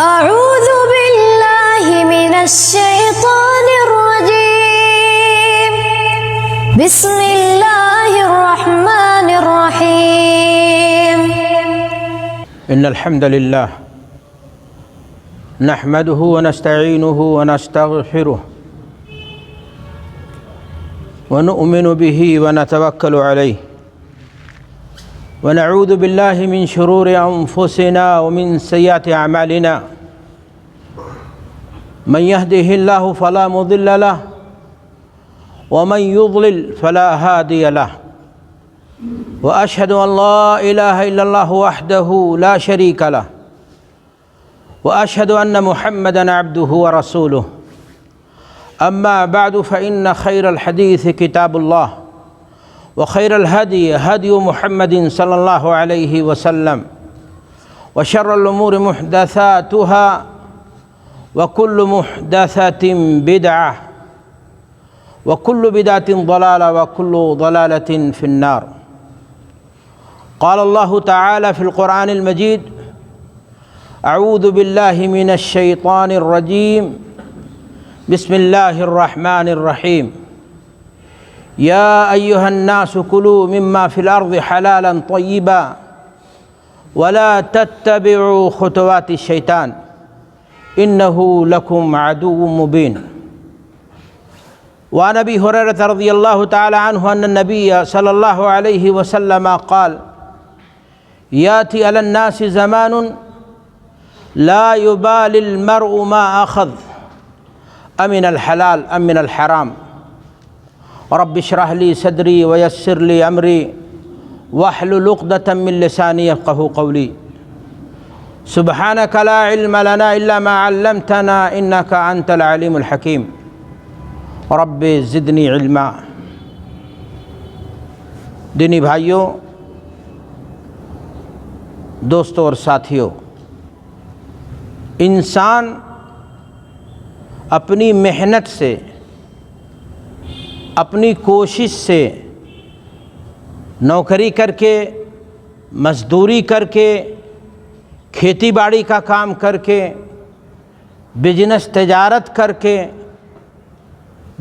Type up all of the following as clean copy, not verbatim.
أعوذ بالله من الشيطان الرجيم. بسم الله الرحمن الرحيم. إن الحمد لله نحمده ونستعينه ونستغفره ونؤمن به ونتوكل عليه ونعوذ بالله من شرور أنفسنا ومن سيئات أعمالنا. من يهده الله فلا مضل له ومن يضلل فلا هادي له. وأشهد أن لا إله إلا الله وحده لا شريك له وأشهد أن محمدًا عبده ورسوله. أما بعد فإن خير الحديث كتاب الله وخير الهدي هدي محمد صلى الله عليه وسلم وشر الأمور محدثاتها وكل محدثة بدعة وكل بدعة ضلالة وكل ضلالة في النار. قال الله تعالى في القرآن المجيد: أعوذ بالله من الشيطان الرجيم بسم الله الرحمن الرحيم. يا أيها الناس كلوا مما في الأرض حلالا طيبا ولا تتبعوا خطوات الشيطان إنه لكم عدو مبين. وعن أبي هريرة رضي الله تعالى عنه أن النبي صلى الله عليه وسلم قال: يأتي على الناس زمان لا يبالي المرء ما أخذ أمن الحلال أم من الحرام. رب اشرح لي صدري ويسر لي أمري واحلل عقدة من لساني يفقهوا قولي. سبحانك لا علم لنا إلا ما علمتنا إنك أنت العليم الحكيم. رب زدنی علما. دینی بھائیوں، دوستوں اور ساتھیوں، انسان اپنی محنت سے، اپنی کوشش سے، نوکری کر کے، مزدوری کر کے، کھیتی باڑی کا کام کر کے، بزنس تجارت کر کے،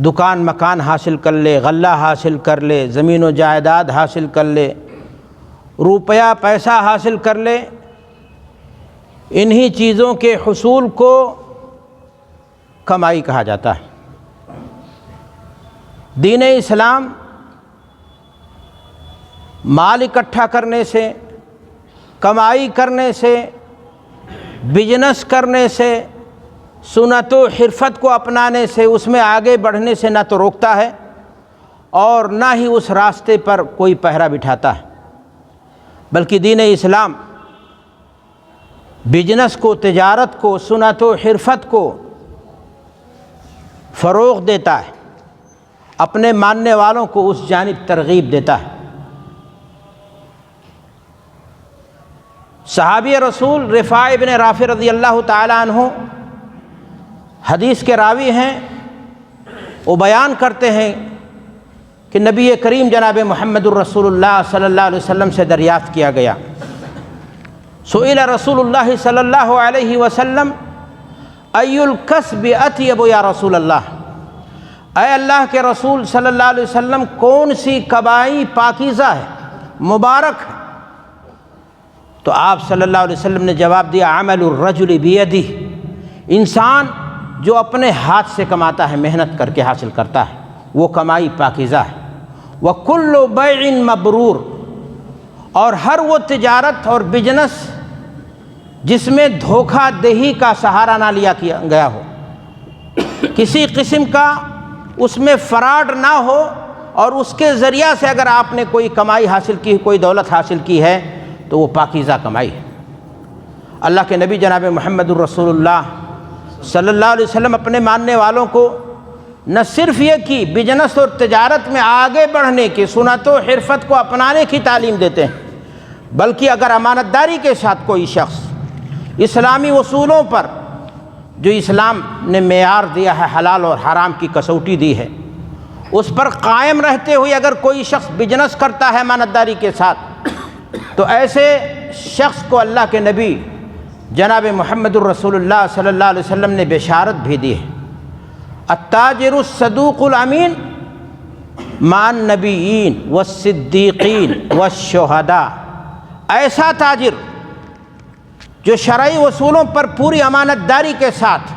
دکان مکان حاصل کر لے، غلہ حاصل کر لے، زمین و جائیداد حاصل کر لے، روپیہ پیسہ حاصل کر لے، انہی چیزوں کے حصول کو کمائی کہا جاتا ہے۔ دین اسلام مال اکٹھا کرنے سے، کمائی کرنے سے، بزنس کرنے سے، سنت و حرفت کو اپنانے سے، اس میں آگے بڑھنے سے نہ تو روکتا ہے اور نہ ہی اس راستے پر کوئی پہرا بٹھاتا ہے، بلکہ دین اسلام بزنس کو، تجارت کو، سنت و حرفت کو فروغ دیتا ہے، اپنے ماننے والوں کو اس جانب ترغیب دیتا ہے۔ صحابی رسول رفاع ابن رافع رضی اللہ تعالی عنہ حدیث کے راوی ہیں، وہ بیان کرتے ہیں کہ نبی کریم جناب محمد الرسول اللہ صلی اللہ علیہ وسلم سے دریافت کیا گیا، سئل رسول اللہ صلی اللہ علیہ وسلم ای الکسب اطیب یا رسول اللہ، اے اللہ کے رسول صلی اللہ علیہ وسلم کون سی کمائی پاکیزہ ہے، مبارک ہے؟ تو آپ صلی اللہ علیہ وسلم نے جواب دیا: عمل الرجل بیدہ، انسان جو اپنے ہاتھ سے کماتا ہے، محنت کر کے حاصل کرتا ہے، وہ کمائی پاکیزہ ہے۔ وَكُلُّ بَيْعٍ مَبْرُورٍ، اور ہر وہ تجارت اور بزنس جس میں دھوکہ دہی کا سہارا نہ لیا گیا ہو، کسی قسم کا اس میں فراڈ نہ ہو، اور اس کے ذریعہ سے اگر آپ نے کوئی کمائی حاصل کی، کوئی دولت حاصل کی ہے تو وہ پاکیزہ کمائی ہے۔ اللہ کے نبی جناب محمد الرسول اللہ صلی اللہ علیہ وسلم اپنے ماننے والوں کو نہ صرف یہ کہ بزنس اور تجارت میں آگے بڑھنے کی، سنت و حرفت کو اپنانے کی تعلیم دیتے ہیں، بلکہ اگر امانت داری کے ساتھ کوئی شخص اسلامی اصولوں پر، جو اسلام نے معیار دیا ہے، حلال اور حرام کی کسوٹی دی ہے، اس پر قائم رہتے ہوئے اگر کوئی شخص بزنس کرتا ہے امانت داری کے ساتھ، تو ایسے شخص کو اللہ کے نبی جناب محمد الرسول اللہ صلی اللہ علیہ وسلم نے بشارت بھی دی ہے، التاجر الصدوق الامین مع النبیین والصدیقین والشہداء، ایسا تاجر جو شرعی اصولوں پر پوری امانت داری کے ساتھ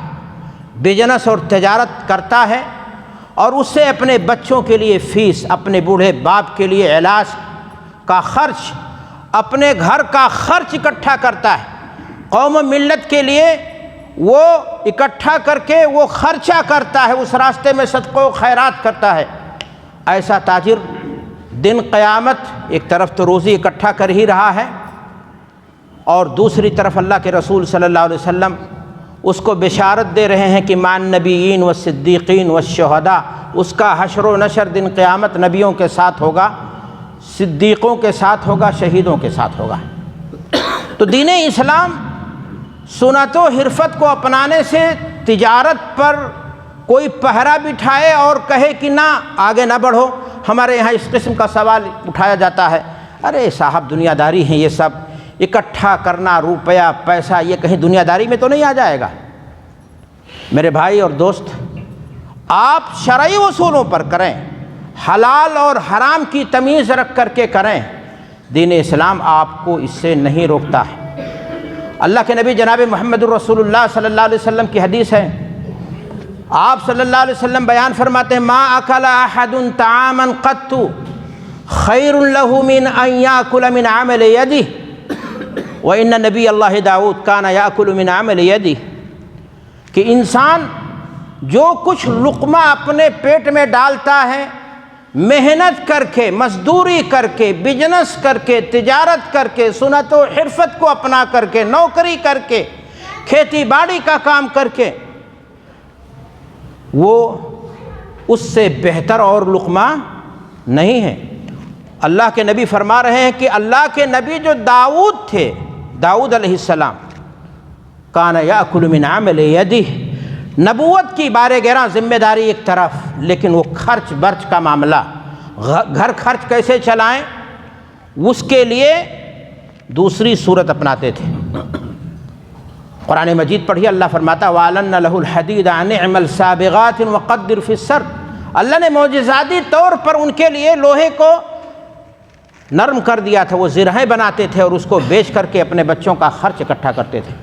بزنس اور تجارت کرتا ہے اور اس سے اپنے بچوں کے لیے فیس، اپنے بوڑھے باپ کے لیے علاج کا خرچ، اپنے گھر کا خرچ اکٹھا کرتا ہے، قوم و ملت کے لیے وہ اکٹھا کر کے وہ خرچہ کرتا ہے، اس راستے میں صدقہ و خیرات کرتا ہے، ایسا تاجر دن قیامت ایک طرف تو روزی اکٹھا کر ہی رہا ہے اور دوسری طرف اللہ کے رسول صلی اللہ علیہ وسلم اس کو بشارت دے رہے ہیں کہ مع النبیین والصدیقین والشہداء، اس کا حشر و نشر دن قیامت نبیوں کے ساتھ ہوگا، صدیقوں کے ساتھ ہوگا، شہیدوں کے ساتھ ہوگا۔ تو دین اسلام سنت و حرفت کو اپنانے سے تجارت پر کوئی پہرا بٹھائے اور کہے کہ نہ آگے نہ بڑھو، ہمارے یہاں اس قسم کا سوال اٹھایا جاتا ہے، ارے صاحب دنیا داری ہیں یہ سب، اکٹھا کرنا روپیہ پیسہ یہ کہیں دنیا داری میں تو نہیں آ جائے گا؟ میرے بھائی اور دوست، آپ شرعی اصولوں پر کریں، حلال اور حرام کی تمیز رکھ کر کے کریں، دین اسلام آپ کو اس سے نہیں روکتا ہے۔ اللہ کے نبی جناب محمد الرسول اللہ صلی اللہ علیہ وسلم کی حدیث ہے، آپ صلی اللہ علیہ وسلم بیان فرماتے ہیں، ما اکل احد طعاما قط خیر له من ان یاکل من عمل یدہ وان نبی اللہ داؤد کان یاکل من عمل یدہ، کہ انسان جو کچھ لقمہ اپنے پیٹ میں ڈالتا ہے محنت کر کے، مزدوری کر کے، بزنس کر کے، تجارت کر کے، سنت و حرفت کو اپنا کر کے، نوکری کر کے، کھیتی باڑی کا کام کر کے، وہ اس سے بہتر اور لقمہ نہیں ہے۔ اللہ کے نبی فرما رہے ہیں کہ اللہ کے نبی جو داؤد تھے، داؤد علیہ السلام، کان یاکل من عمل یدہ، نبوت کی بارے گراں ذمہ داری ایک طرف، لیکن وہ خرچ برچ کا معاملہ، گھر خرچ کیسے چلائیں اس کے لیے دوسری صورت اپناتے تھے۔ قرآن مجید پڑھیے، اللہ فرماتا وَأَلَنَّ لَهُ الْحَدِيدَ نِعْمَ السَّابِغَاتِ وَقَدِّرْ فِي السَّرْدِ، اللہ نے معجزاتی طور پر ان کے لیے لوہے کو نرم کر دیا تھا، وہ زرہیں بناتے تھے اور اس کو بیچ کر کے اپنے بچوں کا خرچ اکٹھا کرتے تھے۔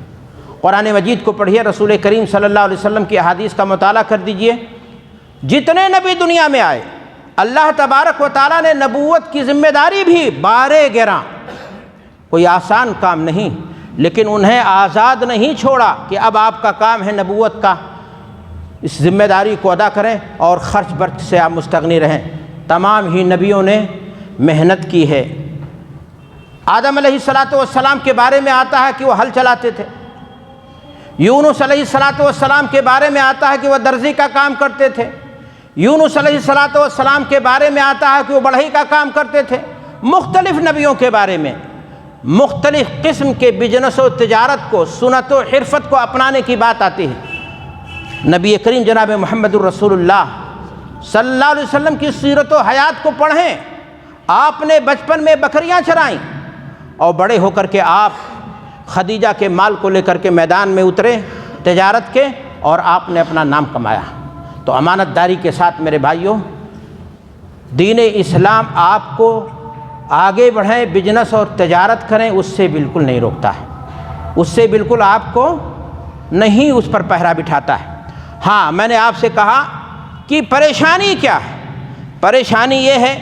قرآن مجید کو پڑھیے، رسول کریم صلی اللہ علیہ وسلم کی احادیث کا مطالعہ کر دیجئے، جتنے نبی دنیا میں آئے اللہ تبارک و تعالیٰ نے نبوت کی ذمہ داری بھی بارے گراں، کوئی آسان کام نہیں، لیکن انہیں آزاد نہیں چھوڑا کہ اب آپ کا کام ہے نبوت کا، اس ذمہ داری کو ادا کریں اور خرچ برچ سے آپ مستغنی رہیں۔ تمام ہی نبیوں نے محنت کی ہے۔ آدم علیہ السلام کے بارے میں آتا ہے کہ وہ ہل چلاتے تھے، یونس علیہ السلام کے بارے میں آتا ہے کہ وہ درزی کا کام کرتے تھے، یونس علیہ السلام کے بارے میں آتا ہے کہ وہ بڑھئی کا کام کرتے تھے۔ مختلف نبیوں کے بارے میں مختلف قسم کے بزنس و تجارت کو، سنت و حرفت کو اپنانے کی بات آتی ہے۔ نبی کریم جناب محمد الرسول اللہ صلی اللہ علیہ وسلم کی سیرت و حیات کو پڑھیں، آپ نے بچپن میں بکریاں چرائیں اور بڑے ہو کر کے آپ خدیجہ کے مال کو لے کر کے میدان میں اترے تجارت کے، اور آپ نے اپنا نام کمایا۔ تو امانت داری کے ساتھ میرے بھائیوں، دین اسلام آپ کو آگے بڑھیں، بزنس اور تجارت کریں، اس سے بالکل نہیں روکتا ہے، اس سے بالکل آپ کو نہیں اس پر پہرا بٹھاتا ہے۔ ہاں، میں نے آپ سے کہا کہ پریشانی کیا ہے؟ پریشانی یہ ہے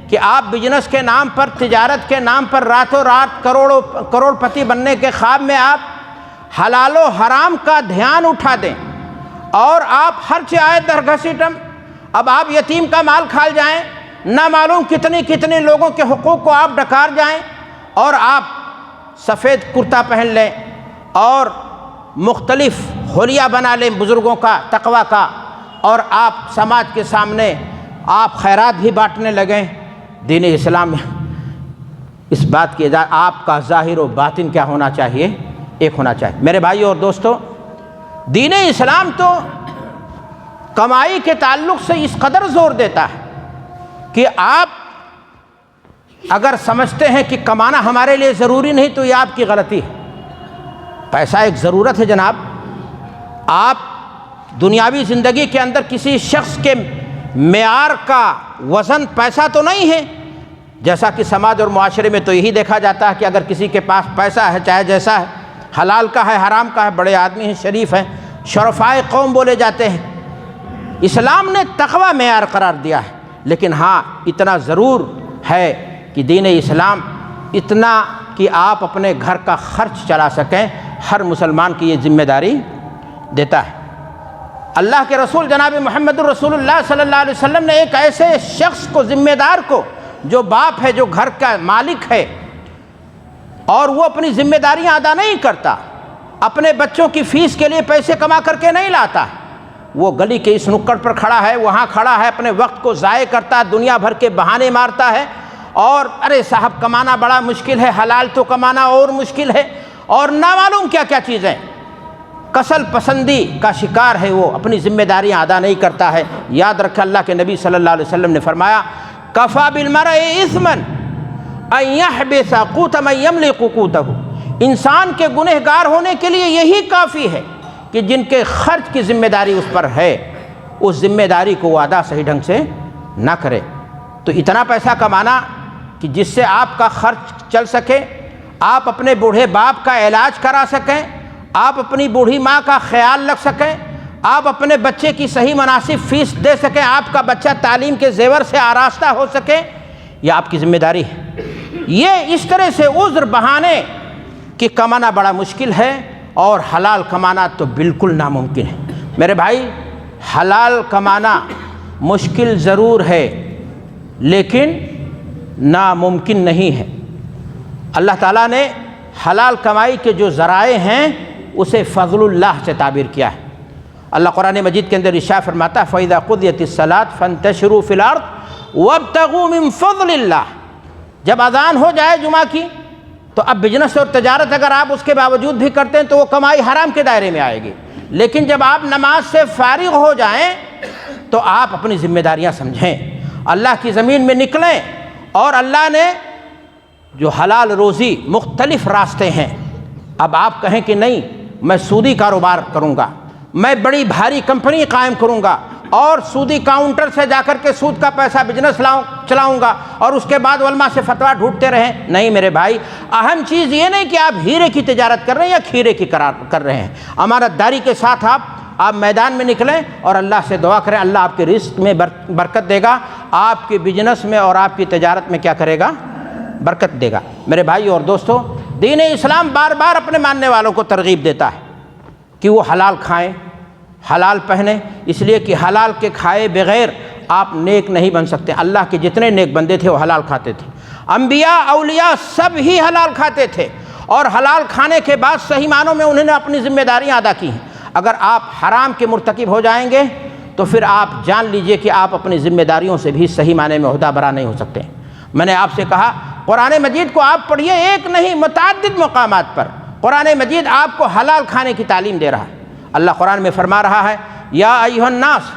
کہ آپ بزنس کے نام پر، تجارت کے نام پر راتوں رات کروڑ پتی بننے کے خواب میں آپ حلال و حرام کا دھیان اٹھا دیں اور آپ خرچ آئے درگھسیٹم، اب آپ یتیم کا مال کھا جائیں، نہ معلوم کتنے لوگوں کے حقوق کو آپ ڈکار جائیں، اور آپ سفید کرتا پہن لیں اور مختلف حلیہ بنا لیں بزرگوں کا، تقوی کا، اور آپ سماج کے سامنے آپ خیرات بھی بانٹنے لگیں۔ دین اسلام میں اس بات کی آپ کا ظاہر و باطن کیا ہونا چاہیے؟ ایک ہونا چاہیے۔ میرے بھائیو اور دوستو، دین اسلام تو کمائی کے تعلق سے اس قدر زور دیتا ہے کہ آپ اگر سمجھتے ہیں کہ کمانا ہمارے لیے ضروری نہیں تو یہ آپ کی غلطی ہے۔ پیسہ ایک ضرورت ہے جناب. آپ دنیاوی زندگی کے اندر کسی شخص کے معیار کا وزن پیسہ تو نہیں ہے، جیسا کہ سماج اور معاشرے میں تو یہی دیکھا جاتا ہے کہ اگر کسی کے پاس پیسہ ہے، چاہے جیسا ہے، حلال کا ہے حرام کا ہے، بڑے آدمی ہیں، شریف ہیں، شرفائے قوم بولے جاتے ہیں. اسلام نے تقوی معیار قرار دیا ہے، لیکن ہاں اتنا ضرور ہے کہ دین اسلام اتنا کہ آپ اپنے گھر کا خرچ چلا سکیں، ہر مسلمان کی یہ ذمہ داری دیتا ہے. اللہ کے رسول جناب محمد الرسول اللہ صلی اللہ علیہ وسلم نے ایک ایسے شخص کو، ذمہ دار کو، جو باپ ہے، جو گھر کا مالک ہے اور وہ اپنی ذمہ داریاں ادا نہیں کرتا، اپنے بچوں کی فیس کے لیے پیسے کما کر کے نہیں لاتا، وہ گلی کے اس نکڑ پر کھڑا ہے، وہاں کھڑا ہے، اپنے وقت کو ضائع کرتا ہے، دنیا بھر کے بہانے مارتا ہے، اور ارے صاحب کمانا بڑا مشکل ہے، حلال تو کمانا اور مشکل ہے، اور نہ معلوم کیا کیا چیزیں. کسل پسندی کا شکار ہے، وہ اپنی ذمہ داریاں ادا نہیں کرتا ہے. یاد رکھیں اللہ کے نبی صلی اللہ علیہ وسلم نے فرمایا کفا بالمرء اثما ان يحبس قوت من يملك قوته. انسان کے گنہگار ہونے کے لیے یہی کافی ہے کہ جن کے خرچ کی ذمہ داری اس پر ہے، اس ذمہ داری کو وہ ادا صحیح ڈھنگ سے نہ کرے. تو اتنا پیسہ کمانا کہ جس سے آپ کا خرچ چل سکے، آپ اپنے بوڑھے باپ کا علاج کرا سکیں، آپ اپنی بوڑھی ماں کا خیال رکھ سکیں، آپ اپنے بچے کی صحیح مناسب فیس دے سکیں، آپ کا بچہ تعلیم کے زیور سے آراستہ ہو سکے، یہ آپ کی ذمہ داری ہے. یہ اس طرح سے عذر بہانے کہ کمانا بڑا مشکل ہے اور حلال کمانا تو بالکل ناممکن ہے. میرے بھائی، حلال کمانا مشکل ضرور ہے لیکن ناممکن نہیں ہے. اللہ تعالیٰ نے حلال کمائی کے جو ذرائع ہیں اسے فضل اللہ سے تعبیر کیا ہے. اللہ قرآن مجید کے اندر ارشاد فرماتا ہے فَإِذَا قُضِيَتِ الصَّلَاةُ فَانتَشِرُوا فِي الْأَرْضِ وَابْتَغُوا مِن فَضْلِ اللَّهِ. جب اذان ہو جائے جمعہ کی تو اب بزنس اور تجارت اگر آپ اس کے باوجود بھی کرتے ہیں تو وہ کمائی حرام کے دائرے میں آئے گی. لیکن جب آپ نماز سے فارغ ہو جائیں تو آپ اپنی ذمہ داریاں سمجھیں، اللہ کی زمین میں نکلیں، اور اللہ نے جو حلال روزی مختلف راستے ہیں. اب آپ کہیں کہ نہیں میں سودی کاروبار کروں گا، میں بڑی بھاری کمپنی قائم کروں گا اور سودی کاؤنٹر سے جا کر کے سود کا پیسہ بزنس چلاؤں گا اور اس کے بعد علماء سے فتویٰ ڈھونڈتے رہیں. نہیں میرے بھائی، اہم چیز یہ نہیں کہ آپ ہیرے کی تجارت کر رہے ہیں یا کھیرے کی کر رہے ہیں. امانت داری کے ساتھ آپ میدان میں نکلیں اور اللہ سے دعا کریں، اللہ آپ کے رزق میں برکت دے گا، آپ کے بزنس میں اور آپ کی تجارت میں کیا کرے گا؟ برکت دے گا. میرے بھائی اور دوستو، دین اسلام بار بار اپنے ماننے والوں کو ترغیب دیتا ہے کہ وہ حلال کھائیں، حلال پہنیں، اس لیے کہ حلال کے کھائے بغیر آپ نیک نہیں بن سکتے. اللہ کے جتنے نیک بندے تھے وہ حلال کھاتے تھے. انبیاء اولیاء سب ہی حلال کھاتے تھے، اور حلال کھانے کے بعد صحیح معنوں میں انہوں نے اپنی ذمہ داریاں ادا کی ہیں. اگر آپ حرام کے مرتکب ہو جائیں گے تو پھر آپ جان لیجئے کہ آپ اپنی ذمہ داریوں سے بھی صحیح معنی میں عہدہ برا نہیں ہو سکتے. میں نے آپ سے کہا قرآن مجید کو آپ پڑھیے، ایک نہیں متعدد مقامات پر قرآن مجید آپ کو حلال کھانے کی تعلیم دے رہا ہے. اللہ قرآن میں فرما رہا ہے یا ایھا الناس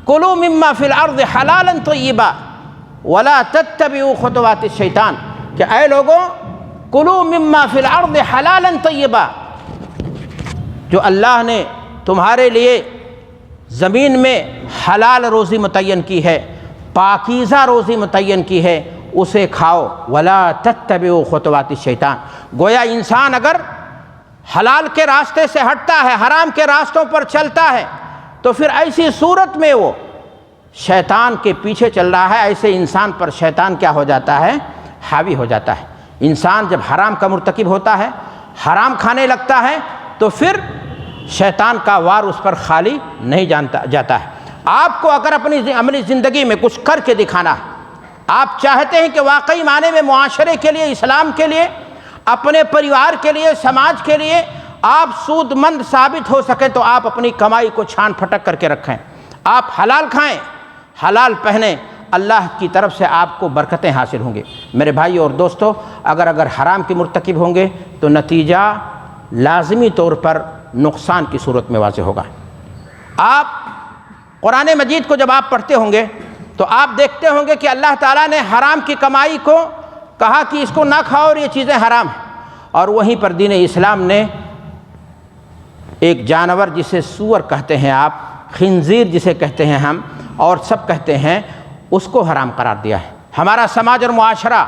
کلوا مما فی الارض حلالا طیبا ولا تتبعوا خطوات الشیطان، کہ اے لوگوں کلوا مما فی الارض حلالا طیبا، جو اللہ نے تمہارے لیے زمین میں حلال روزی متعین کی ہے، پاکیزہ روزی متعین کی ہے، اسے کھاؤ. ولا تتبعوا خطوات الشیطان، گویا انسان اگر حلال کے راستے سے ہٹتا ہے، حرام کے راستوں پر چلتا ہے، تو پھر ایسی صورت میں وہ شیطان کے پیچھے چل رہا ہے. ایسے انسان پر شیطان کیا ہو جاتا ہے؟ حاوی ہو جاتا ہے. انسان جب حرام کا مرتکب ہوتا ہے، حرام کھانے لگتا ہے، تو پھر شیطان کا وار اس پر خالی نہیں جاتا ہے. آپ کو اگر اپنی عملی زندگی میں کچھ کر کے دکھانا ہے، آپ چاہتے ہیں کہ واقعی معنی میں معاشرے کے لیے، اسلام کے لیے، اپنے پریوار کے لیے، سماج کے لیے آپ سود مند ثابت ہو سکیں، تو آپ اپنی کمائی کو چھان پھٹک کر کے رکھیں. آپ حلال کھائیں، حلال پہنیں، اللہ کی طرف سے آپ کو برکتیں حاصل ہوں گے. میرے بھائی اور دوستو، اگر حرام کے مرتکب ہوں گے تو نتیجہ لازمی طور پر نقصان کی صورت میں واضح ہوگا. آپ قرآن مجید کو جب آپ پڑھتے ہوں گے تو آپ دیکھتے ہوں گے کہ اللہ تعالیٰ نے حرام کی کمائی کو کہا کہ اس کو نہ کھاؤ اور یہ چیزیں حرام ہیں، اور وہیں پر دین اسلام نے ایک جانور جسے سور کہتے ہیں آپ، خنزیر جسے کہتے ہیں ہم اور سب کہتے ہیں، اس کو حرام قرار دیا ہے۔ ہمارا سماج اور معاشرہ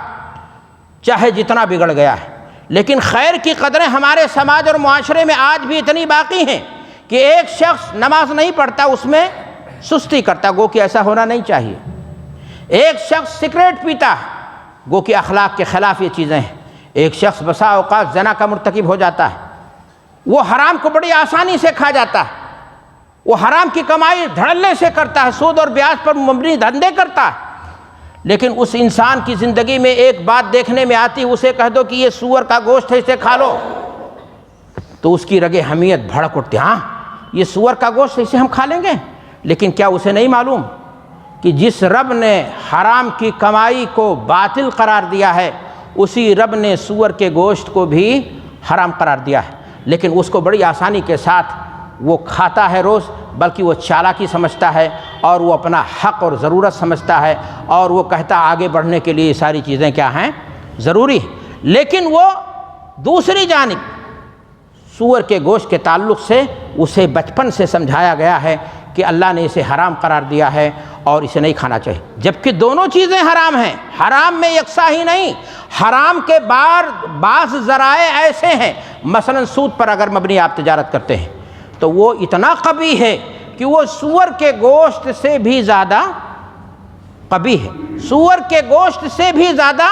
چاہے جتنا بگڑ گیا ہے، لیکن خیر کی قدریں ہمارے سماج اور معاشرے میں آج بھی اتنی باقی ہیں کہ ایک شخص نماز نہیں پڑھتا اس میں سستی کرتا، گو کہ ایسا ہونا نہیں چاہیے۔ ایک شخص سگریٹ پیتا ہے، گو کہ اخلاق کے خلاف یہ چیزیں ہیں۔ ایک شخص بسا اوقات زنا کا مرتکب ہو جاتا ہے، وہ حرام کو بڑی آسانی سے کھا جاتا ہے، وہ حرام کی کمائی دھڑلے سے کرتا ہے، سود اور بیاج پر مبنی دھندے کرتا ہے، لیکن اس انسان کی زندگی میں ایک بات دیکھنے میں آتی، اسے کہہ دو کہ یہ سور کا گوشت ہے، اسے کھا لو، تو اس کی رگے حمیت بھڑک اٹھتی، ہاں یہ سور کا گوشت ہے، اسے ہم کھا لیں گے۔ لیکن کیا اسے نہیں معلوم کہ جس رب نے حرام کی کمائی کو باطل قرار دیا ہے، اسی رب نے سور کے گوشت کو بھی حرام قرار دیا ہے، لیکن اس کو بڑی آسانی کے ساتھ وہ کھاتا ہے روز، بلکہ وہ چالاکی سمجھتا ہے اور وہ اپنا حق اور ضرورت سمجھتا ہے، اور وہ کہتا آگے بڑھنے کے لیے یہ ساری چیزیں کیا ہیں، ضروری ہیں۔ لیکن وہ دوسری جانب سور کے گوشت کے تعلق سے اسے بچپن سے سمجھایا گیا ہے کہ اللہ نے اسے حرام قرار دیا ہے اور اسے نہیں کھانا چاہیے، جبکہ دونوں چیزیں حرام ہیں۔ حرام میں یکساں ہی نہیں، حرام کے بعض ذرائع ایسے ہیں، مثلا سود پر اگر مبنی آپ تجارت کرتے ہیں تو وہ اتنا قبیح ہے کہ وہ سور کے گوشت سے بھی زیادہ قبیح ہے، سور کے گوشت سے بھی زیادہ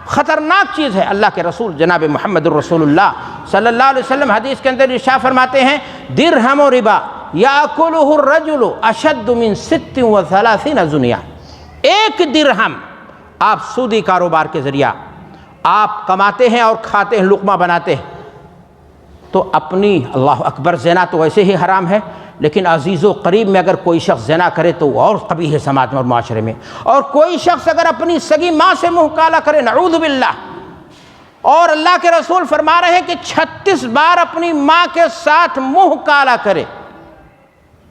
خطرناک چیز ہے۔ اللہ کے رسول جناب محمد الرسول اللہ صلی اللہ علیہ وسلم حدیث کے اندر ارشاد فرماتے ہیں، درہم و ربا یاکلہ الرجل اشد من 36 زنیہ، ایک درہم آپ سودی کاروبار کے ذریعہ آپ کماتے ہیں اور کھاتے ہیں، لقمہ بناتے ہیں، تو اپنی اللہ اکبر، زنا تو ویسے ہی حرام ہے، لیکن عزیز و قریب میں اگر کوئی شخص زنا کرے تو وہ اور قبیح ہے سماج میں اور معاشرے میں، اور کوئی شخص اگر اپنی سگی ماں سے منہ کالا کرے، نعوذ باللہ، اور اللہ کے رسول فرما رہے ہیں کہ 36 بار اپنی ماں کے ساتھ منہ کالا کرے،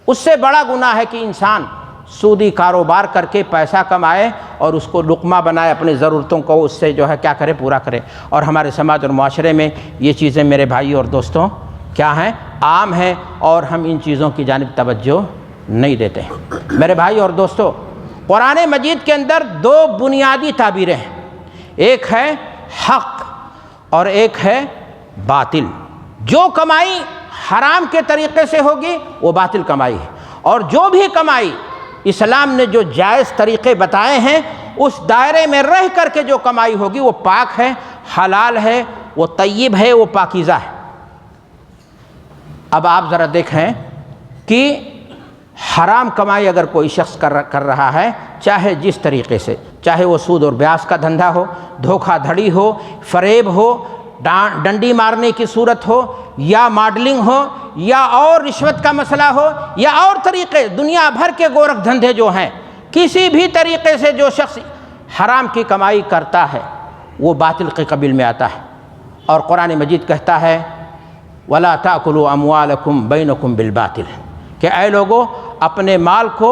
اس سے بڑا گناہ ہے کہ انسان سودی کاروبار کر کے پیسہ کمائے اور اس کو لقمہ بنائے، اپنی ضرورتوں کو اس سے جو ہے کیا کرے، پورا کرے۔ اور ہمارے سماج اور معاشرے میں یہ چیزیں میرے بھائی اور دوستوں کیا ہیں، عام ہیں، اور ہم ان چیزوں کی جانب توجہ نہیں دیتے ہیں۔ میرے بھائی اور دوستوں، قرآن مجید کے اندر دو بنیادی تعبیریں ہیں، ایک ہے حق اور ایک ہے باطل۔ جو کمائی حرام کے طریقے سے ہوگی وہ باطل کمائی ہے، اور جو بھی کمائی اسلام نے جو جائز طریقے بتائے ہیں اس دائرے میں رہ کر کے جو کمائی ہوگی وہ پاک ہے، حلال ہے، وہ طیب ہے، وہ پاکیزہ ہے۔ اب آپ ذرا دیکھیں کہ حرام کمائی اگر کوئی شخص کر رہا ہے، چاہے جس طریقے سے، چاہے وہ سود اور بیاس کا دھندا ہو، دھوکہ دھڑی ہو، فریب ہو، ڈنڈی مارنے کی صورت ہو، یا ماڈلنگ ہو، یا اور رشوت کا مسئلہ ہو، یا اور طریقے دنیا بھر کے گورکھ دھندے جو ہیں، کسی بھی طریقے سے جو شخص حرام کی کمائی کرتا ہے وہ باطل کے قبیل میں آتا ہے۔ اور قرآن مجید کہتا ہے وَلَا تَأْكُلُوا أَمْوَالَكُمْ بَيْنَكُمْ بِالْبَاطِلِ، کہ اے لوگو اپنے مال کو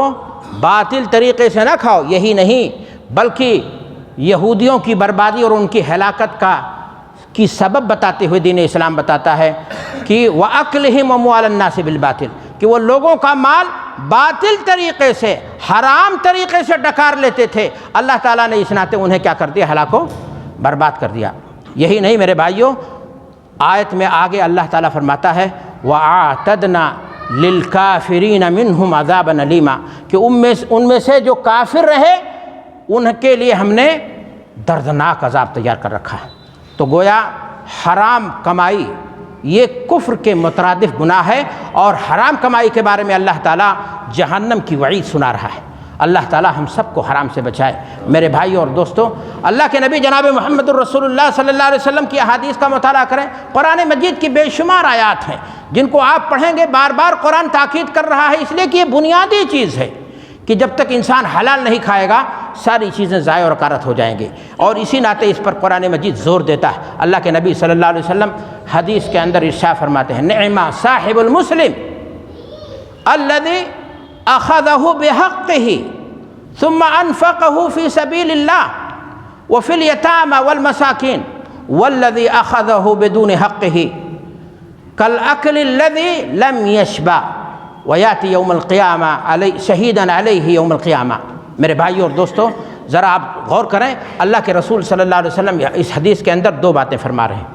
باطل طریقے سے نہ کھاؤ۔ یہی نہیں بلکہ یہودیوں کی بربادی اور ان کی ہلاکت کی سبب بتاتے ہوئے دین اسلام بتاتا ہے کہ وَأَكْلِهِمْ أَمْوَالَ النَّاسِ بِالْبَاطِلِ، کہ وہ لوگوں کا مال باطل طریقے سے، حرام طریقے سے ڈکار لیتے تھے، اللہ تعالیٰ نے اس ناطے انہیں کیا کر دیا، ہلاک و برباد کر دیا۔ یہی نہیں میرے بھائیوں، آیت میں آگے اللہ تعالیٰ فرماتا ہے وَأَعْتَدْنَا لِلْكَافِرِينَ مِنْهُمْ عَذَابًا أَلِيمًا، کہ ان میں سے جو کافر رہے ان کے لیے ہم نے دردناک عذاب تیار کر رکھا ہے۔ تو گویا حرام کمائی یہ کفر کے مترادف گناہ ہے، اور حرام کمائی کے بارے میں اللہ تعالیٰ جہنم کی وعید سنا رہا ہے۔ اللہ تعالیٰ ہم سب کو حرام سے بچائے۔ میرے بھائی اور دوستوں، اللہ کے نبی جناب محمد الرسول اللہ صلی اللہ علیہ وسلم کی احادیث کا مطالعہ کریں۔ قرآن مجید کی بے شمار آیات ہیں جن کو آپ پڑھیں گے، بار بار قرآن تاکید کر رہا ہے، اس لیے کہ یہ بنیادی چیز ہے کہ جب تک انسان حلال نہیں کھائے گا ساری چیزیں ضائع اور غارت ہو جائیں گی، اور اسی ناطے اس پر قرآن مجید زور دیتا ہے۔ اللہ کے نبی صلی اللہ علیہ وسلم حدیث کے اندر ارشاد فرماتے ہیں نعم صاحب المسلم الذي اخذه بحقه ثم انفقه في سبيل الله وفي اليتامى والمساكين والذي اخذه بدون حقه کالاکل الذی لم یشبع ویاتی یوم القیامہ شہیدا علیہ یوم القیامہ۔ میرے بھائیو اور دوستو، ذرا آپ غور کریں، اللہ کے رسول صلی اللہ علیہ وسلم اس حدیث کے اندر دو باتیں فرما رہے ہیں۔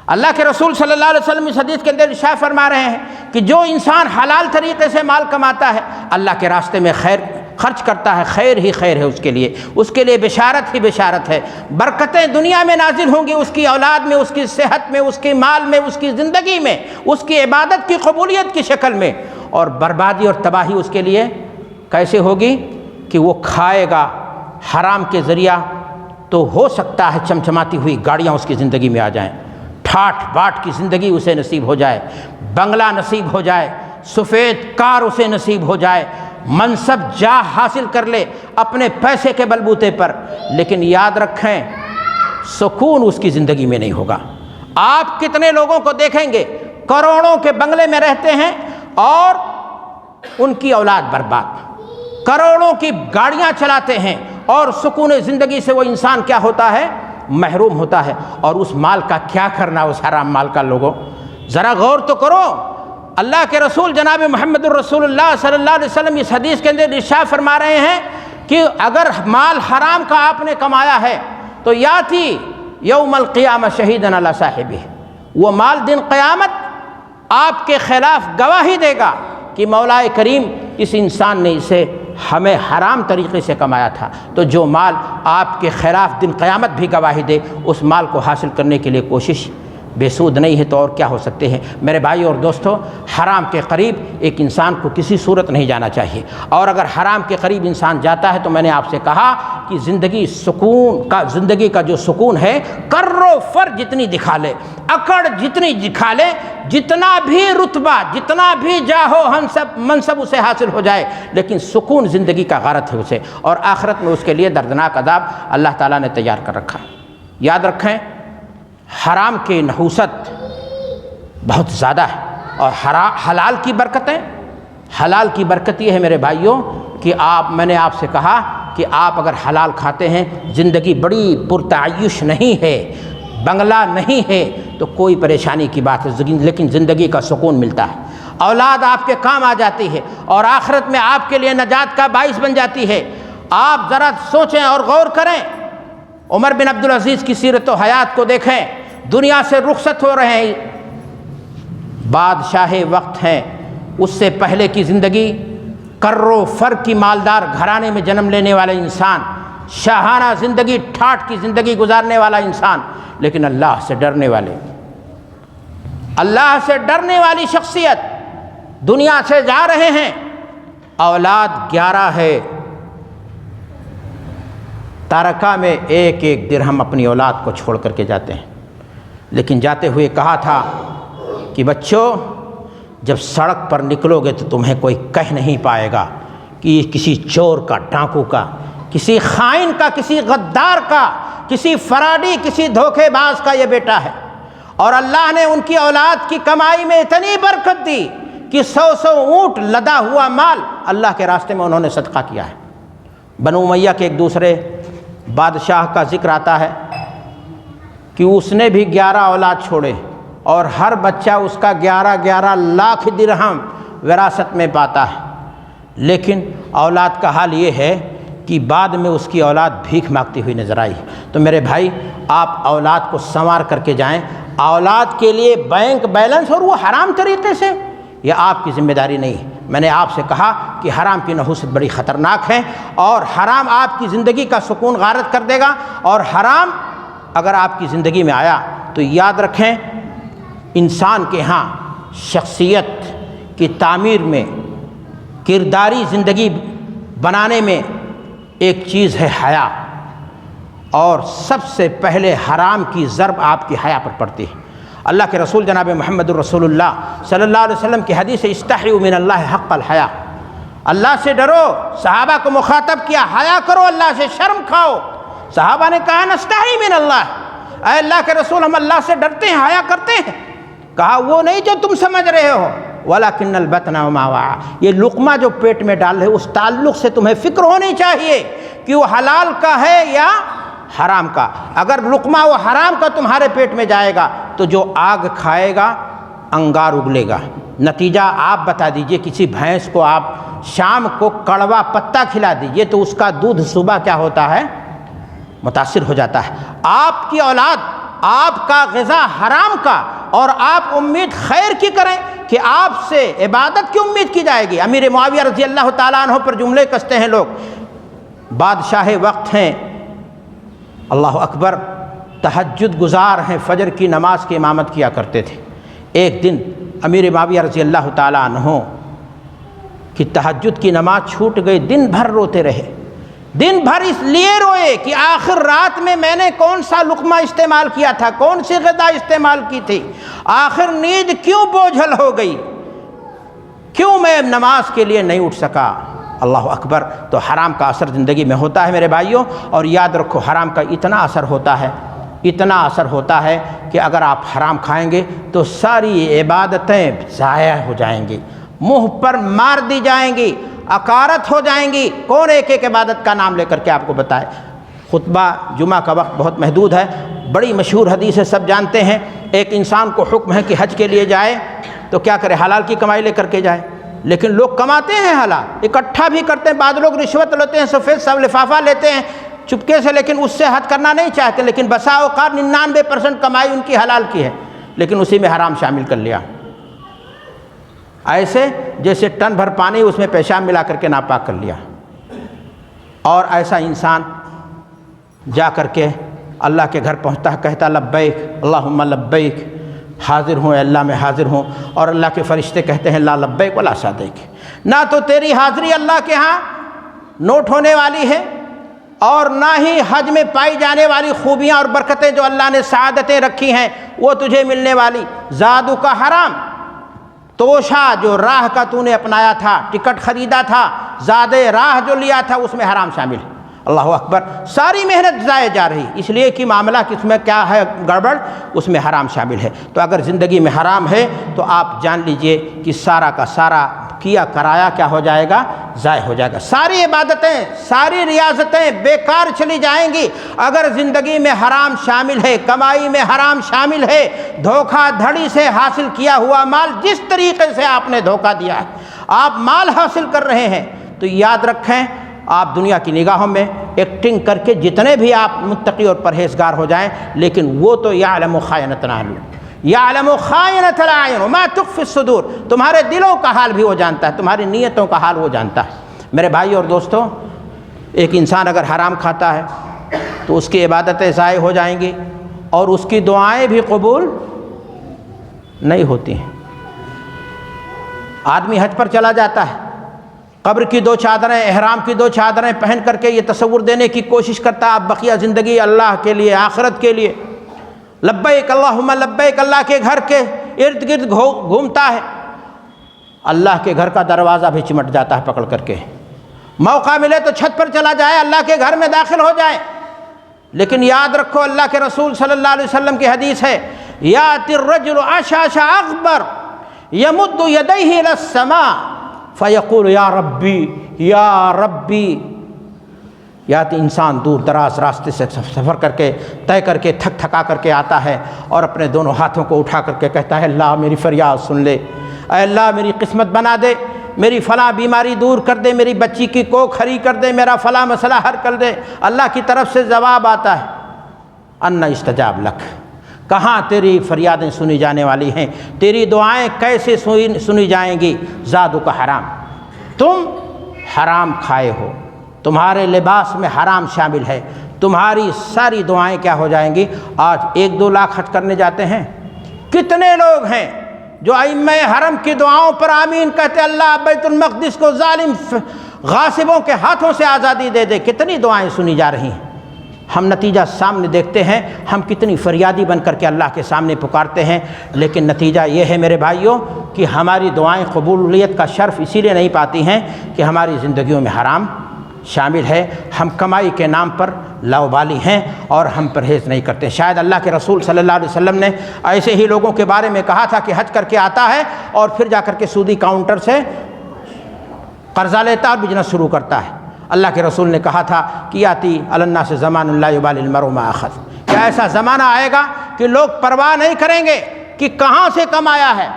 اللہ کے رسول صلی اللہ علیہ وسلم اس حدیث کے اندر ارشاد فرما رہے ہیں کہ جو انسان حلال طریقے سے مال کماتا ہے، اللہ کے راستے میں خیر خرچ کرتا ہے، خیر ہی خیر ہے اس کے لیے بشارت ہی بشارت ہے۔ برکتیں دنیا میں نازل ہوں گی، اس کی اولاد میں، اس کی صحت میں، اس کے مال میں، اس کی زندگی میں، اس کی عبادت کی قبولیت کی شکل میں، اور بربادی اور تباہی اس کے لیے کیسے ہوگی کہ وہ کھائے گا حرام کے ذریعہ، تو ہو سکتا ہے چمچماتی ہوئی گاڑیاں اس کی زندگی میں آ جائیں، ٹھاٹ باٹ کی زندگی اسے نصیب ہو جائے، بنگلہ نصیب ہو جائے، سفید کار اسے نصیب ہو جائے، منصب جاہ حاصل کر لے اپنے پیسے کے بلبوتے پر، لیکن یاد رکھیں سکون اس کی زندگی میں نہیں ہوگا۔ آپ کتنے لوگوں کو دیکھیں گے کروڑوں کے بنگلے میں رہتے ہیں اور ان کی اولاد برباد، کروڑوں کی گاڑیاں چلاتے ہیں اور سکون زندگی سے وہ انسان کیا ہوتا ہے؟ محروم ہوتا ہے۔ اور اس مال کا کیا کرنا، اس حرام مال کا؟ لوگوں ذرا غور تو کرو۔ اللہ کے رسول جناب محمد الرسول اللہ صلی اللہ علیہ وسلم اس حدیث کے اندر ارشاد فرما رہے ہیں کہ اگر مال حرام کا آپ نے کمایا ہے تو یاتی یوم القیامہ شہیدن علی صاحبہ، وہ مال دن قیامت آپ کے خلاف گواہی دے گا کہ مولا کریم اس انسان نے اسے ہمیں حرام طریقے سے کمایا تھا۔ تو جو مال آپ کے خلاف دن قیامت بھی گواہی دے، اس مال کو حاصل کرنے کے لیے کوشش بے سود نہیں ہے تو اور کیا ہو سکتے ہیں؟ میرے بھائی اور دوستو، حرام کے قریب ایک انسان کو کسی صورت نہیں جانا چاہیے، اور اگر حرام کے قریب انسان جاتا ہے تو میں نے آپ سے کہا کہ زندگی کا جو سکون ہے، کر و فر جتنی دکھا لے، اکڑ جتنی دکھا لے، جتنا بھی رتبہ، جتنا بھی جاہو منصب اسے حاصل ہو جائے، لیکن سکون زندگی کا غارت ہے اسے، اور آخرت میں اس کے لیے دردناک عذاب اللہ تعالیٰ نے تیار کر رکھا۔ یاد رکھیں حرام کی نحوست بہت زیادہ ہے، اور حلال کی برکتیں، حلال کی برکت یہ ہے میرے بھائیوں کہ میں نے آپ سے کہا کہ آپ اگر حلال کھاتے ہیں، زندگی بڑی پرتعیش نہیں ہے، بنگلہ نہیں ہے تو کوئی پریشانی کی بات ہے، لیکن زندگی کا سکون ملتا ہے، اولاد آپ کے کام آ جاتی ہے، اور آخرت میں آپ کے لیے نجات کا باعث بن جاتی ہے۔ آپ ذرا سوچیں اور غور کریں، عمر بن عبدالعزیز کی سیرت و حیات کو دیکھیں، دنیا سے رخصت ہو رہے ہیں، بادشاہ وقت ہیں، اس سے پہلے کی زندگی، کر و فر کی مالدار گھرانے میں جنم لینے والا انسان، شاہانہ زندگی، ٹھاٹ کی زندگی گزارنے والا انسان، لیکن اللہ سے ڈرنے والے، اللہ سے ڈرنے والی شخصیت، دنیا سے جا رہے ہیں، اولاد 11 ہے، تارکہ میں ایک ایک درہم اپنی اولاد کو چھوڑ کر کے جاتے ہیں، لیکن جاتے ہوئے کہا تھا کہ بچوں جب سڑک پر نکلو گے تو تمہیں کوئی کہہ نہیں پائے گا کہ یہ کسی چور کا، ڈاکو کا، کسی خائن کا، کسی غدار کا، کسی فراڈی، کسی دھوکے باز کا یہ بیٹا ہے۔ اور اللہ نے ان کی اولاد کی کمائی میں اتنی برکت دی کہ 100 اونٹ لدا ہوا مال اللہ کے راستے میں انہوں نے صدقہ کیا ہے۔ بنو امیہ کے ایک دوسرے بادشاہ کا ذکر آتا ہے کہ اس نے بھی 11 اولاد چھوڑے، اور ہر بچہ اس کا 11 لاکھ درہم وراثت میں پاتا ہے، لیکن اولاد کا حال یہ ہے کہ بعد میں اس کی اولاد بھیک مانگتی ہوئی نظر آئی۔ تو میرے بھائی، آپ اولاد کو سنوار کر کے جائیں، اولاد کے لیے بینک بیلنس اور وہ حرام طریقے سے، یہ آپ کی ذمہ داری نہیں ہے۔ میں نے آپ سے کہا کہ حرام کی نحوست بڑی خطرناک ہے، اور حرام آپ کی زندگی کا سکون غارت کر دے گا، اور حرام اگر آپ کی زندگی میں آیا تو یاد رکھیں انسان کے ہاں شخصیت کی تعمیر میں، کرداری زندگی بنانے میں ایک چیز ہے حیا، اور سب سے پہلے حرام کی ضرب آپ کی حیا پر پڑتی ہے۔ اللہ کے رسول جناب محمد الرسول اللہ صلی اللہ علیہ وسلم کی حدیث ہے، استحیوا من اللہ حق الحیا، اللہ سے ڈرو۔ صحابہ کو مخاطب کیا، حیا کرو اللہ سے، شرم کھاؤ۔ صحابہ نے کہا نستحی من اللہ، اے اللہ کے رسول ہم اللہ سے ڈرتے ہیں، حیا کرتے ہیں۔ کہا وہ نہیں جو تم سمجھ رہے ہو، وَلَكِنَّ الْبَطْنَ وَمَا وَعَى، یہ لقمہ جو پیٹ میں ڈال رہے اس تعلق سے تمہیں فکر ہونی چاہیے کہ وہ حلال کا ہے یا حرام کا۔ اگر لقمہ وہ حرام کا تمہارے پیٹ میں جائے گا تو جو آگ کھائے گا انگار اگلے گا۔ نتیجہ آپ بتا دیجئے، کسی بھینس کو آپ شام کو کڑوا پتا کھلا دیجئے تو اس کا دودھ صبح کیا ہوتا ہے؟ متاثر ہو جاتا ہے۔ آپ کی اولاد، آپ کا غذا حرام کا، اور آپ امید خیر کی کریں کہ آپ سے عبادت کی امید کی جائے گی۔ امیر معاویہ رضی اللہ تعالیٰ عنہ پر جملے کستے ہیں لوگ، بادشاہ وقت ہیں، اللہ اکبر، تہجد گزار ہیں، فجر کی نماز کی امامت کیا کرتے تھے۔ ایک دن امیر معاویہ رضی اللہ تعالیٰ عنہ کی تہجد کی نماز چھوٹ گئی، دن بھر روتے رہے۔ دن بھر اس لیے روئے کہ آخر رات میں نے کون سا لقمہ استعمال کیا تھا، کون سی غذا استعمال کی تھی، آخر نیند کیوں بوجھل ہو گئی، کیوں میں نماز کے لیے نہیں اٹھ سکا۔ اللہ اکبر۔ تو حرام کا اثر زندگی میں ہوتا ہے میرے بھائیوں، اور یاد رکھو حرام کا اتنا اثر ہوتا ہے، اتنا اثر ہوتا ہے کہ اگر آپ حرام کھائیں گے تو ساری عبادتیں ضائع ہو جائیں گی، منہ پر مار دی جائیں گی، اکارت ہو جائیں گی۔ کون ایک ایک عبادت کا نام لے کر کے آپ کو بتائے؟ خطبہ جمعہ کا وقت بہت محدود ہے، بڑی مشہور حدیث ہے، سب جانتے ہیں۔ ایک انسان کو حکم ہے کہ حج کے لیے جائے تو کیا کرے؟ حلال کی کمائی لے کر کے جائے۔ لیکن لوگ کماتے ہیں حلال، اکٹھا بھی کرتے ہیں، بعض لوگ رشوت لیتے ہیں، سفید سب لفافہ لیتے ہیں چپکے سے، لیکن اس سے حج کرنا نہیں چاہتے، لیکن بسا اوقات 99% کمائی ان کی حلال کی ہے، لیکن اسی میں حرام شامل کر لیا۔ ایسے جیسے ٹن بھر پانی اس میں پیشاب ملا کر کے ناپاک کر لیا۔ اور ایسا انسان جا کر کے اللہ کے گھر پہنچتا ہے، کہتا لبیک اللہم لبیک، حاضر ہوں اے اللہ میں حاضر ہوں، اور اللہ کے فرشتے کہتے ہیں لا لبیک ولا سعدیک، نہ تو تیری حاضری اللہ کے ہاں نوٹ ہونے والی ہے، اور نہ ہی حج میں پائی جانے والی خوبیاں اور برکتیں جو اللہ نے سعادتیں رکھی ہیں وہ تجھے ملنے والی۔ زادو کا حرام، توشہ جو راہ کا تو نے اپنایا تھا، ٹکٹ خریدا تھا، زاد راہ جو لیا تھا، اس میں حرام شامل ہے۔ اللہ اکبر۔ ساری محنت ضائع جا رہی، اس لیے کہ معاملہ کس میں کیا ہے گڑبڑ، اس میں حرام شامل ہے۔ تو اگر زندگی میں حرام ہے تو آپ جان لیجئے کہ سارا کا سارا کیا کرایا کیا ہو جائے گا؟ ضائع ہو جائے گا۔ ساری عبادتیں، ساری ریاضتیں بیکار چلی جائیں گی اگر زندگی میں حرام شامل ہے، کمائی میں حرام شامل ہے، دھوکہ دھڑی سے حاصل کیا ہوا مال، جس طریقے سے آپ نے دھوکہ دیا ہے، آپ مال حاصل کر رہے ہیں، تو یاد رکھیں آپ دنیا کی نگاہوں میں ایکٹنگ کر کے جتنے بھی آپ متقی اور پرہیزگار ہو جائیں، لیکن وہ تو یعلم خائنۃ الاعین، یعلم خائنۃ الاعین وما تخفی الصدور، تمہارے دلوں کا حال بھی وہ جانتا ہے، تمہاری نیتوں کا حال وہ جانتا ہے۔ میرے بھائی اور دوستوں، ایک انسان اگر حرام کھاتا ہے تو اس کی عبادتیں ضائع ہو جائیں گی اور اس کی دعائیں بھی قبول نہیں ہوتی ہیں۔ آدمی حج پر چلا جاتا ہے، قبر کی 2 چادریں، احرام کی 2 چادریں پہن کر کے یہ تصور دینے کی کوشش کرتا ہے اب بقیہ زندگی اللہ کے لیے، آخرت کے لیے، لبیک اللہم لبیک، اللہ کے گھر کے ارد گرد گھومتا ہے، اللہ کے گھر کا دروازہ بھی چمٹ جاتا ہے پکڑ کر کے، موقع ملے تو چھت پر چلا جائے، اللہ کے گھر میں داخل ہو جائے۔ لیکن یاد رکھو اللہ کے رسول صلی اللہ علیہ وسلم کی حدیث ہے، یاتی الرجل اشعث اغبر یمد یدیہ الی السماء فیقول یا ربی یا ربی، یاتی انسان دور دراز راستے سے سفر کر کے طے کر کے تھک تھکا کر کے آتا ہے اور اپنے دونوں ہاتھوں کو اٹھا کر کے کہتا ہے اللہ میری فریاد سن لے، اے اللہ میری قسمت بنا دے، میری فلاں بیماری دور کر دے، میری بچی کی کوکھ ہری کر دے، میرا فلاں مسئلہ حل کر دے۔ اللہ کی طرف سے جواب آتا ہے انا استجاب لک، کہاں تیری فریادیں سنی جانے والی ہیں، تیری دعائیں کیسے سنی جائیں گی؟ زادو کا حرام، تم حرام کھائے ہو، تمہارے لباس میں حرام شامل ہے، تمہاری ساری دعائیں کیا ہو جائیں گی؟ آج 1-2 لاکھ حج کرنے جاتے ہیں، کتنے لوگ ہیں جو ائمہ حرم کی دعاؤں پر آمین کہتے اللہ بیت المقدس کو ظالم غاصبوں کے ہاتھوں سے آزادی دے دے، کتنی دعائیں سنی جا رہی ہیں۔ ہم نتیجہ سامنے دیکھتے ہیں، ہم کتنی فریادی بن کر کے اللہ کے سامنے پکارتے ہیں، لیکن نتیجہ یہ ہے میرے بھائیوں کہ ہماری دعائیں قبولیت کا شرف اسی لیے نہیں پاتی ہیں کہ ہماری زندگیوں میں حرام شامل ہے، ہم کمائی کے نام پر لاؤبالی ہیں اور ہم پرہیز نہیں کرتے۔ شاید اللہ کے رسول صلی اللہ علیہ وسلم نے ایسے ہی لوگوں کے بارے میں کہا تھا کہ حج کر کے آتا ہے اور پھر جا کر کے سودی کاؤنٹر سے قرضہ لیتا اور بزنس شروع کرتا ہے۔ اللہ کے رسول نے کہا تھا کہ یاتی علی الناس زمان لا یبالی المرء ما اخذ، کیا ایسا زمانہ آئے گا کہ لوگ پرواہ نہیں کریں گے کہ کہاں سے کمایا ہے،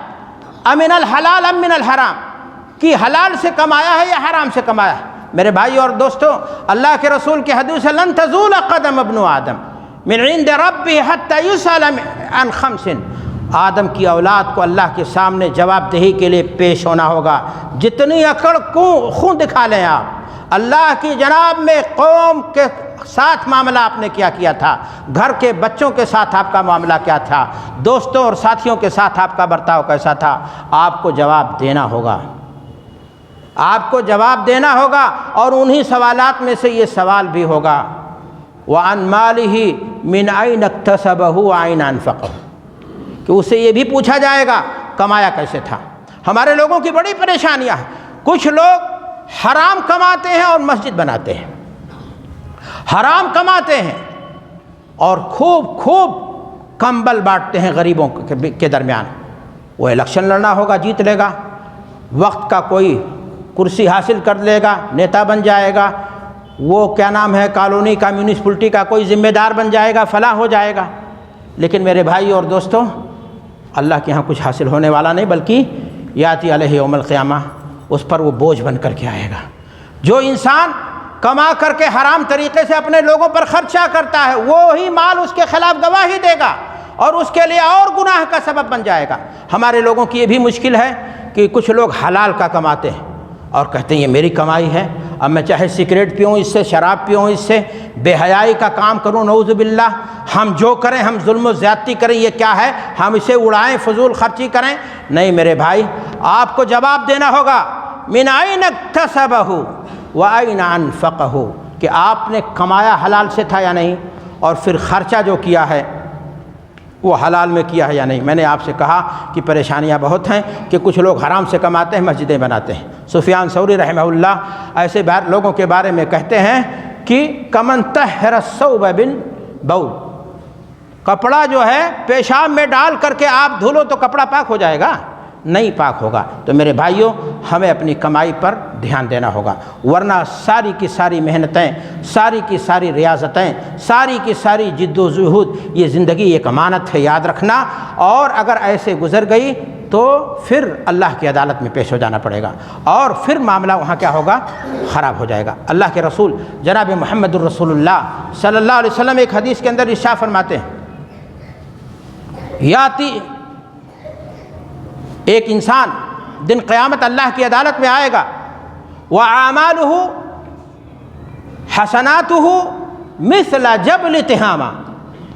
امن الحلال ام من الحرام، کہ حلال سے کمایا ہے یا حرام سے کمایا ہے۔ میرے بھائی اور دوستو، اللہ کے رسول کی حدیث ہے لن تزول قدم ابن آدم من عند ربہ حتی یسأل عن خمس، آدم کی اولاد کو اللہ کے سامنے جواب دہی کے لیے پیش ہونا ہوگا۔ جتنی اکڑ خون دکھا لیں آپ، اللہ کی جناب میں قوم کے ساتھ معاملہ آپ نے کیا کیا تھا، گھر کے بچوں کے ساتھ آپ کا معاملہ کیا تھا، دوستوں اور ساتھیوں کے ساتھ آپ کا برتاؤ کیسا تھا، آپ کو جواب دینا ہوگا، آپ کو جواب دینا ہوگا۔ اور انہی سوالات میں سے یہ سوال بھی ہوگا وَعَنْ مَالِهِ مِنْ أَيْنَ اكْتَسَبَهُ وَأَيْنَ أَنْفَقَهُ، کہ اسے یہ بھی پوچھا جائے گا کمایا کیسے تھا۔ ہمارے لوگوں کی بڑی پریشانیاں ہیں، کچھ لوگ حرام کماتے ہیں اور مسجد بناتے ہیں، حرام کماتے ہیں اور خوب کمبل بانٹتے ہیں غریبوں کے درمیان۔ وہ الیکشن لڑنا ہوگا، جیت لے گا، وقت کا کوئی کرسی حاصل کر لے گا، نیتا بن جائے گا، وہ کیا نام ہے کالونی کا میونسپلٹی کا کوئی ذمہ دار بن جائے گا، فلاح ہو جائے گا۔ لیکن میرے بھائی اور دوستوں، اللہ کے ہاں کچھ حاصل ہونے والا نہیں، بلکہ یاتی علیہ یوم القیامہ، اس پر وہ بوجھ بن کر کے آئے گا۔ جو انسان کما کر کے حرام طریقے سے اپنے لوگوں پر خرچہ کرتا ہے، وہی مال اس کے خلاف گواہی دے گا اور اس کے لیے اور گناہ کا سبب بن جائے گا۔ ہمارے لوگوں کی یہ بھی مشکل ہے کہ کچھ لوگ حلال کا کماتے ہیں اور کہتے ہیں یہ میری کمائی ہے، اب میں چاہے سگریٹ پیوں اس سے، شراب پیوں اس سے، بے حیائی کا کام کروں، نعوذ باللہ، ہم جو کریں، ہم ظلم و زیادتی کریں، یہ کیا ہے، ہم اسے اڑائیں، فضول خرچی کریں۔ نہیں میرے بھائی، آپ کو جواب دینا ہوگا من أين اكتسبه وأين أنفقه، کہ آپ نے کمایا حلال سے تھا یا نہیں، اور پھر خرچہ جو کیا ہے وہ حلال میں کیا ہے یا نہیں۔ میں نے آپ سے کہا کہ پریشانیاں بہت ہیں کہ کچھ لوگ حرام سے کماتے ہیں، مسجدیں بناتے ہیں۔ سفیان ثوری رحمہ اللہ ایسے لوگوں کے بارے میں کہتے ہیں کہ کمن طہر الثوب بالبول، کپڑا جو ہے پیشاب میں ڈال کر کے آپ دھلو تو کپڑا پاک ہو جائے گا؟ نہیں پاک ہوگا۔ تو میرے بھائیوں، ہمیں اپنی کمائی پر دھیان دینا ہوگا، ورنہ ساری کی ساری محنتیں، ساری کی ساری ریاضتیں، ساری کی ساری جد و جہد، یہ زندگی ایک امانت ہے، یاد رکھنا، اور اگر ایسے گزر گئی تو پھر اللہ کی عدالت میں پیش ہو جانا پڑے گا، اور پھر معاملہ وہاں کیا ہوگا، خراب ہو جائے گا۔ اللہ کے رسول جناب محمد الرسول اللہ صلی اللہ علیہ وسلم ایک حدیث کے اندر ارشاد فرماتے ہیں، یاتی، ایک انسان دن قیامت اللہ کی عدالت میں آئے گا، وَأَعْمَالُهُ حَسَنَاتُهُ مِثْلَ جَبْلِ تِہَامَہ،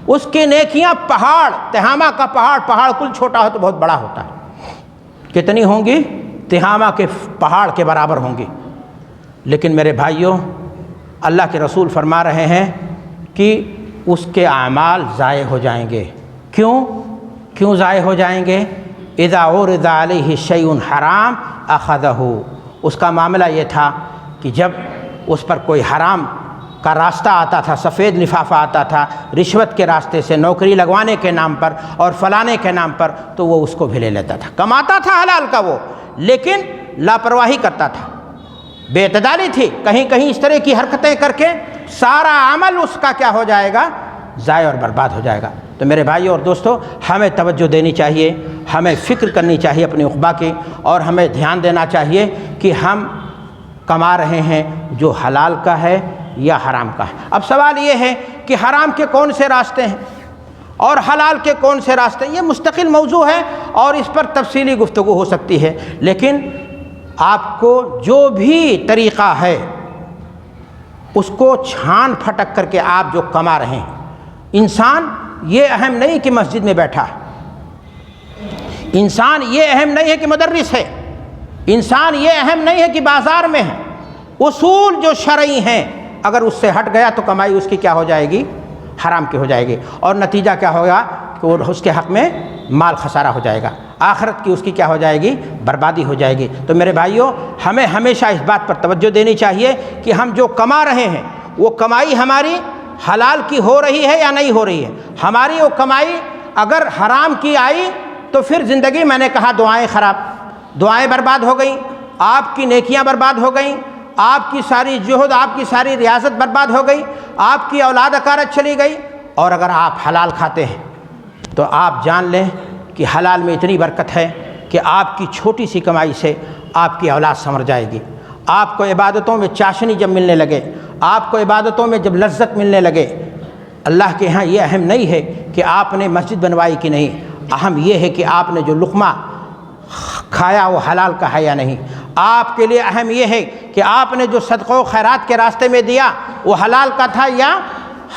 اس کی نیکیاں پہاڑ، تہامہ کا پہاڑ کل چھوٹا ہو تو بہت بڑا ہوتا ہے، کتنی ہوں گی؟ تہامہ کے پہاڑ کے برابر ہوں گی۔ لیکن میرے بھائیوں، اللہ کے رسول فرما رہے ہیں کہ اس کے اعمال ضائع ہو جائیں گے۔ کیوں ضائع ہو جائیں گے؟ اذا عرض علیہ شیء حرام اخذہ، اس کا معاملہ یہ تھا کہ جب اس پر کوئی حرام کا راستہ آتا تھا، سفید لفافہ آتا تھا رشوت کے راستے سے، نوکری لگوانے کے نام پر اور فلانے کے نام پر، تو وہ اس کو بھی لے لیتا تھا۔ کماتا تھا حلال کا وہ، لیکن لاپرواہی کرتا تھا، بے اعتدالی تھی، کہیں اس طرح کی حرکتیں کر کے سارا عمل اس کا کیا ہو جائے گا، ضائع اور برباد ہو جائے گا۔ تو میرے بھائی اور دوستو، ہمیں توجہ دینی چاہیے، ہمیں فکر کرنی چاہیے اپنی عقبہ کی، اور ہمیں دھیان دینا چاہیے کہ ہم کما رہے ہیں جو حلال کا ہے یا حرام کا ہے۔ اب سوال یہ ہے کہ حرام کے کون سے راستے ہیں اور حلال کے کون سے راستے ہیں، یہ مستقل موضوع ہے اور اس پر تفصیلی گفتگو ہو سکتی ہے، لیکن آپ کو جو بھی طریقہ ہے اس کو چھان پھٹک کر کے آپ جو کما رہے ہیں، انسان یہ اہم نہیں کہ مسجد میں بیٹھا ہے، انسان یہ اہم نہیں ہے کہ مدرس ہے، انسان یہ اہم نہیں ہے کہ بازار میں ہے، اصول جو شرعی ہیں اگر اس سے ہٹ گیا تو کمائی اس کی کیا ہو جائے گی، حرام کی ہو جائے گی، اور نتیجہ کیا ہوگا کہ اس کے حق میں مال خسارہ ہو جائے گا، آخرت کی اس کی کیا ہو جائے گی، بربادی ہو جائے گی۔ تو میرے بھائیوں، ہمیں ہمیشہ اس بات پر توجہ دینی چاہیے کہ ہم جو کما رہے ہیں وہ کمائی ہماری حلال کی ہو رہی ہے یا نہیں ہو رہی ہے۔ ہماری وہ کمائی اگر حرام کی آئی تو پھر زندگی، میں نے کہا، دعائیں خراب، دعائیں برباد ہو گئیں، آپ کی نیکیاں برباد ہو گئیں، آپ کی ساری جہد، آپ کی ساری ریاضت برباد ہو گئی، آپ کی اولاد اکارت چلی گئی۔ اور اگر آپ حلال کھاتے ہیں تو آپ جان لیں کہ حلال میں اتنی برکت ہے کہ آپ کی چھوٹی سی کمائی سے آپ کی اولاد سنور جائے گی. آپ کو عبادتوں میں چاشنی جب ملنے لگے، آپ کو عبادتوں میں جب لذت ملنے لگے، اللہ کے ہاں یہ اہم نہیں ہے کہ آپ نے مسجد بنوائی کہ نہیں، اہم یہ ہے کہ آپ نے جو لقمہ کھایا وہ حلال کا ہے یا نہیں. آپ کے لیے اہم یہ ہے کہ آپ نے جو صدقہ و خیرات کے راستے میں دیا وہ حلال کا تھا یا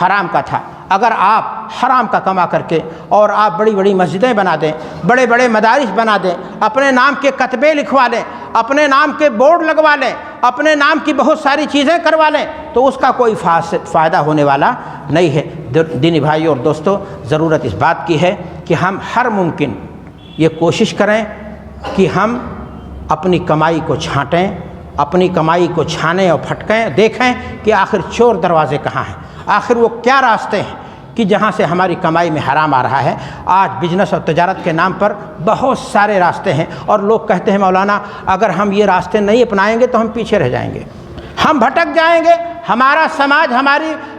حرام کا تھا. اگر آپ حرام کا کما کر کے اور آپ بڑی بڑی مسجدیں بنا دیں، بڑے بڑے مدارس بنا دیں، اپنے نام کے کتبے لکھوا لیں، اپنے نام کے بورڈ لگوا لیں، اپنے نام کی بہت ساری چیزیں کروا لیں، تو اس کا کوئی فائدہ ہونے والا نہیں ہے. دینی بھائیوں اور دوستوں، ضرورت اس بات کی ہے کہ ہم ہر ممکن یہ کوشش کریں کہ ہم اپنی کمائی کو چھانٹیں، اپنی کمائی کو چھانیں اور پھٹکیں، دیکھیں کہ آخر چور دروازے کہاں ہیں، آخر وہ کیا راستے ہیں کہ جہاں سے ہماری کمائی میں حرام آ رہا ہے. آج بزنس اور تجارت کے نام پر بہت سارے راستے ہیں، اور لوگ کہتے ہیں مولانا اگر ہم یہ راستے نہیں اپنائیں گے تو ہم پیچھے رہ جائیں گے، ہم بھٹک جائیں گے، ہمارا سماج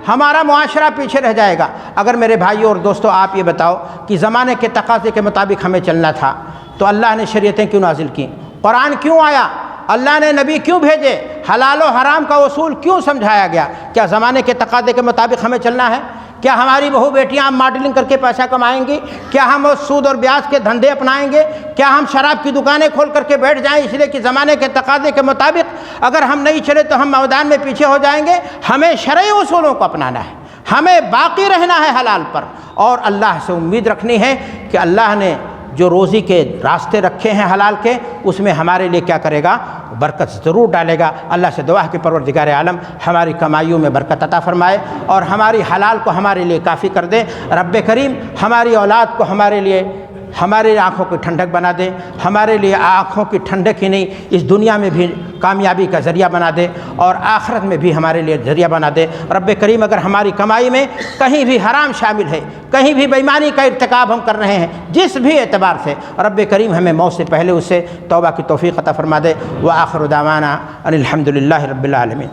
ہمارا معاشرہ پیچھے رہ جائے گا. اگر میرے بھائیوں اور دوستوں آپ یہ بتاؤ کہ زمانے کے تقاضے کے مطابق ہمیں چلنا تھا تو اللہ نے شریعتیں کیوں نازل کی، قرآن کیوں آیا، اللہ نے نبی کیوں بھیجے، حلال و حرام کا اصول کیوں سمجھایا گیا؟ کیا زمانے کے تقاضے کے مطابق ہمیں چلنا ہے؟ کیا ہماری بہو بیٹیاں ماڈلنگ کر کے پیسہ کمائیں گی؟ کیا ہم سود اور بیاج کے دھندے اپنائیں گے؟ کیا ہم شراب کی دکانیں کھول کر کے بیٹھ جائیں اس لیے کہ زمانے کے تقاضے کے مطابق اگر ہم نہیں چلے تو ہم میدان میں پیچھے ہو جائیں گے؟ ہمیں شرعی اصولوں کو اپنانا ہے، ہمیں باقی رہنا ہے حلال پر، اور اللہ سے امید رکھنی ہے کہ اللہ نے جو روزی کے راستے رکھے ہیں حلال کے، اس میں ہمارے لیے کیا کرے گا؟ برکت ضرور ڈالے گا. اللہ سے دعا ہے کہ پروردگار عالم ہماری کمائیوں میں برکت عطا فرمائے اور ہماری حلال کو ہمارے لیے کافی کر دے. رب کریم ہماری اولاد کو ہمارے لیے ہماری آنکھوں کی ٹھنڈک بنا دے، ہمارے لیے آنکھوں کی ٹھنڈک ہی نہیں اس دنیا میں بھی کامیابی کا ذریعہ بنا دے اور آخرت میں بھی ہمارے لیے ذریعہ بنا دے. رب کریم اگر ہماری کمائی میں کہیں بھی حرام شامل ہے، کہیں بھی بےایمانی کا ارتکاب ہم کر رہے ہیں جس بھی اعتبار سے، رب کریم ہمیں موت سے پہلے اس سے توبہ کی توفیق عطا فرما دے. وآخر دعوانا ان الحمد للہ رب العالمین.